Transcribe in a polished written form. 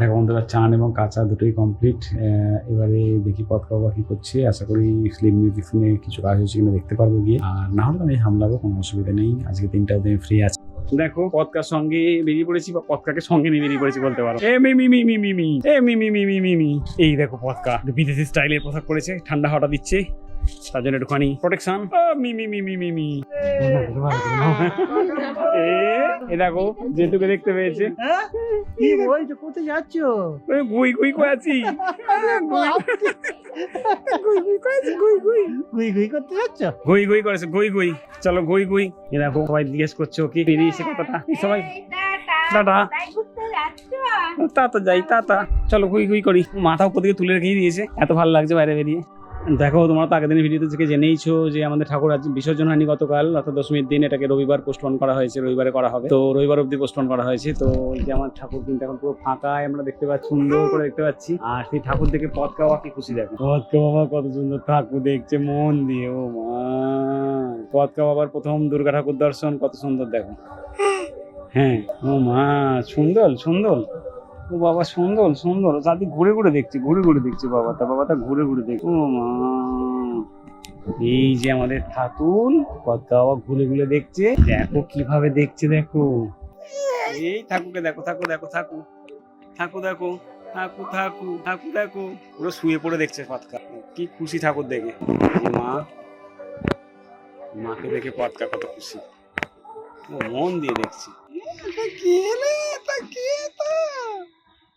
দেখো বন্ধুরা, চান এবং কাঁচা দুটোই কমপ্লিট। এবারে দেখি পথকা বাবা কি করছে। আশা করি ফিল্ম মিউজিক শুনে কিছু কাজ হচ্ছে কিনা দেখতে পারবো গিয়ে, আর না হলে আমি সামলাবো, কোনো অসুবিধা নেই। আজকে 3টা অবধি ফ্রি আছে। দেখো পথকার সঙ্গে বেরিয়ে পড়েছি, বা পথকাকে সঙ্গে নিয়ে বেরিয়ে পড়েছি বলতে পারো। এ মি মি মি মি মি মি এ মি মি মি মি মি মি এই দেখো পথকা বিদেশি স্টাইলের পোশাক পরেছে, ঠান্ডা হাওয়া দিচ্ছে, তার জন্য একটুখানি প্রোটেকশন। মি মি মি মি মি মি এ দেখো যেটুকু দেখতে পেয়েছে। কি বলছো, কোথায় যাচ্ছ? গুই গুই করে আছি, গুই গুই করতে যাচ্ছ? গুই গুই করেছে, গুই গুই। চলো গুই গুই। এ দেখো সবাই জিজ্ঞেস করছো কি বেরিয়েছে কতটা, সবাই টাটা টাটা যাই টাটা। চলো গুই গুই করি। মাথা উপর দিকে তুলে রেখেই দিয়েছে, এত ভালো লাগছে বাইরে বেরিয়ে। দেখো তোমরা তো আগের দিনের ভিডিওতে থেকে জেনেইছো যে আমাদের ঠাকুর আজ বিসর্জন হয়নি গতকাল, অর্থাৎ দশমীর দিন। এটাকে রবিবার পোস্টপোন করা হয়েছে, রবিবারে করা হবে, তো রবিবার অবধি পোস্টপোন করা হয়েছে। তো এই যে আমার ঠাকুর কিন্তু এখন পুরো ফাঁকায় আমরা দেখতে পাচ্ছি, সুন্দর করে দেখতে পাচ্ছি। আর সেই ঠাকুর দেখে পথকা বাবা কি খুশি, দেখো পথকা বাবা কত সুন্দর ঠাকুর দেখছে মন দিয়ে। ও মা, পথকা বাবার প্রথম দুর্গা ঠাকুর দর্শন, কত সুন্দর দেখো। হ্যাঁ ও মা, সুন্দর সুন্দর। ও বাবা সুন্দর সুন্দর, চারদিক ঘুরে ঘুরে দেখছি, ঘুরে ঘুরে দেখছি বাবাটা, বাবাটা ঘুরে ঘুরে দেখছি। ও মা, এই যে আমাদের ঠাকুর পথকা বাবা ঘুরে ঘুরে দেখছে, দেখো কিভাবে দেখছে, দেখো এই ঠাকুরকে দেখো, ঠাকুর দেখো, ঠাকুর ঠাকুর দেখো, ঠাকুর ঠাকুর ঠাকুর দেখো, পুরো শুয়ে পড়ে দেখছে পথকা। কি খুশি ঠাকুর দেখে। মা, মাকে দেখে পথকা কত খুশি, ও মন দিয়ে দেখছি।